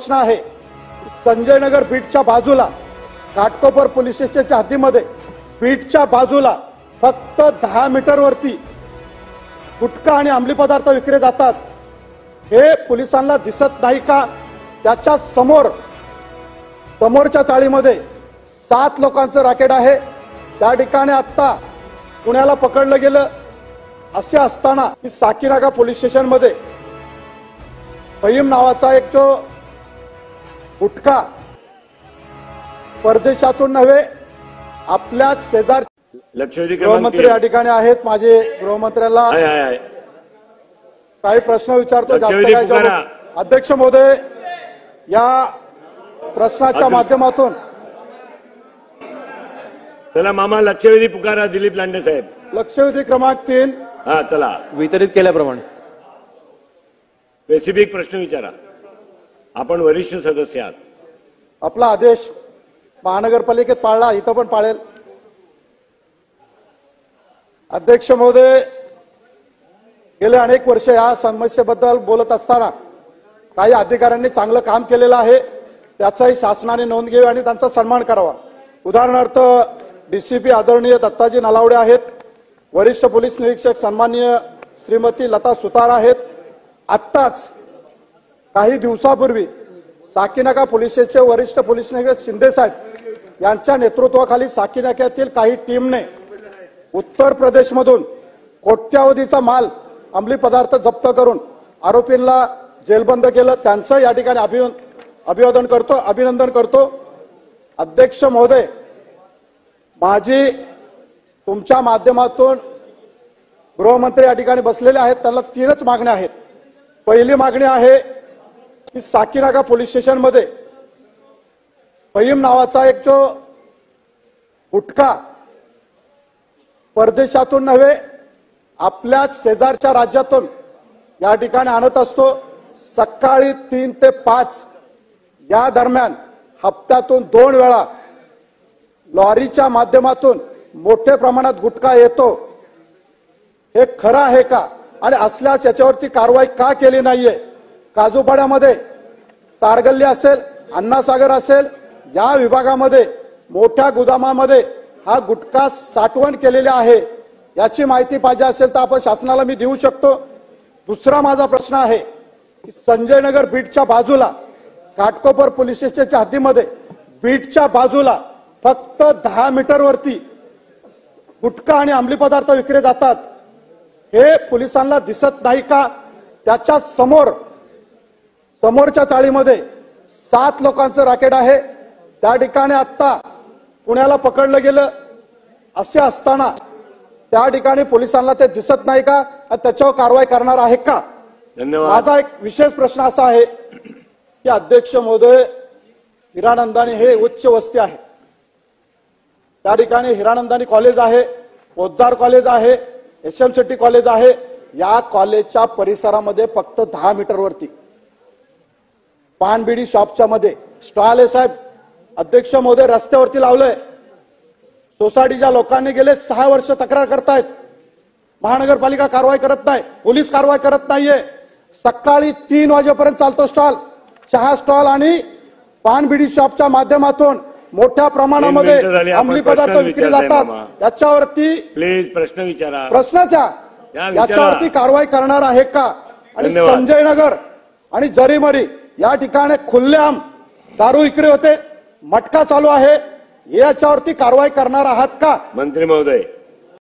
प्रश्न आहे, संजय नगर बीटच्या बाजूला घाटकोपर पोलीस स्टेशनच्या हद्दीमध्ये बीटच्या बाजूला फक्त 10 मीटरवरती गुटखा आणि अंमली पदार्थ विकले जातात। हे पोलिसांना दिसत नाही का? त्याच्या समोरच्या चाळीमध्ये 7 लोकांचं रॅकेट आहे। त्या ठिकाणी आता पुण्याला पकडलं गेलं। असे असताना की साकीनाका पोलीस स्टेशन मध्ये फहीम नावाचा एक जो गुटखा परदेशातून नव्हे आपल्याच शेजार गृहमंत्री या ठिकाणी आहेत। माझे गृहमंत्र्याला काही प्रश्न विचारतो, जास्त काय अध्यक्ष महोदय या प्रश्नाच्या माध्यमातून चला मामा लक्षवेधी पुकारा दिलीप लांडे साहेब। लक्षवेधी क्रमांक 3 हा चला वितरित केल्याप्रमाणे स्पेसिफिक प्रश्न विचारा। आपण वरिष्ठ सदस्य आहात। आपला आदेश महानगरपालिकेत पाळला, इथं पण पाळेल। अध्यक्ष महोदय गेले अनेक वर्ष या समस्येबद्दल बोलत असताना काही अधिकाऱ्यांनी चांगलं काम केलेलं आहे, त्याचाही शासनाने नोंद घ्यावी आणि त्यांचा सन्मान करावा। उदाहरणार्थ डीसीपी आदरणीय दत्ताजी नलावडे आहेत, वरिष्ठ पोलीस निरीक्षक सन्माननीय श्रीमती लता सुतार आहेत। आत्ताच काही दिवसापूर्वी साकीनाका पोलीस स्टेशनचे वरिष्ठ पोलीस निरीक्षक शिंदे साहेब यांच्या नेतृत्वाखाली साकीनाक्यातील काही टीमने उत्तर प्रदेशमधून कोट्यावधीचा माल अंमली पदार्थ जप्त करून आरोपींना जेलबंद केलं। त्यांचं या ठिकाणी अभिनंदन करतो। अध्यक्ष महोदय, माझी तुमच्या माध्यमातून गृहमंत्री या ठिकाणी बसलेले आहेत, त्यांना 3च मागण्या आहेत। पहिली मागणी आहे की साकीनाका पोलीस स्टेशन मध्ये फहीम नावाचा एक जो गुटखा परदेशातून नव्हे आपल्याच शेजारच्या राज्यातून या ठिकाणी आणत असतो। सकाळी 3 ते 5 या दरम्यान हप्त्यातून 2 वेळा लॉरीच्या माध्यमातून मोठ्या प्रमाणात गुटखा येतो। हे खरं आहे का? आणि असल्यास याच्यावरती कारवाई का केली नाहीये? काजूपाड्यामध्ये तारगल्ली असेल, अण्णासागर असेल, या विभागामध्ये मोठ्या गोदामामध्ये हा गुटखा साठवण केलेले आहे। याची माहिती पाहिजे असेल तर आपण शासनाला मी देऊ शकतो। दुसरा माझा प्रश्न आहे की संजय नगर बीटच्या बाजूला घाटकोपर पोलीस स्टेशनच्या हद्दीमध्ये बीटच्या बाजूला फक्त 10 मीटरवरती गुटखा आणि अंमली पदार्थ विकले जातात। हे पोलिसांना दिसत नाही का? त्याच्या समोरच्या चाळीमध्ये 7 लोकांचं रॅकेट आहे। त्या ठिकाणी आता पुण्याला पकडलं गेलं। असे असताना त्या ठिकाणी पोलिसांना ते दिसत नाही का? त्याच्यावर कारवाई करणार आहे का? धन्यवाद। माझा एक विशेष प्रश्न असा आहे की अध्यक्ष महोदय, हिरानंदानी हे उच्च वस्ती आहे। त्या ठिकाणी हिरानंदानी कॉलेज आहे, पोद्दार कॉलेज आहे, एसएम शेट्टी कॉलेज आहे। या कॉलेजच्या परिसरामध्ये फक्त 10 मीटरवरती पानबिडी शॉपच्या मध्ये स्टॉल आहे। साहेब अध्यक्ष महोदय, रस्त्यावरती लावलंय। सोसायटीच्या लोकांनी गेले 6 वर्ष तक्रार करतायत, महानगरपालिका कारवाई करत नाही, पोलीस कारवाई करत नाहीये। सकाळी 3 वाजेपर्यंत चालतो स्टॉल, चहा स्टॉल आणि पानबिडी शॉपच्या माध्यमातून मोठ्या प्रमाणामध्ये अंमली पदार्थ विकले जातात। याच्यावरती प्लीज प्रश्न विचारा। याच्यावरती कारवाई करणार आहे का? आणि संजय नगर आणि जरीमरी या ठिकाणी खुल्लेआम दारू विक्री होते, मटका चालू आहे, याच्यावरती कारवाई करणार आहात का? मंत्री महोदय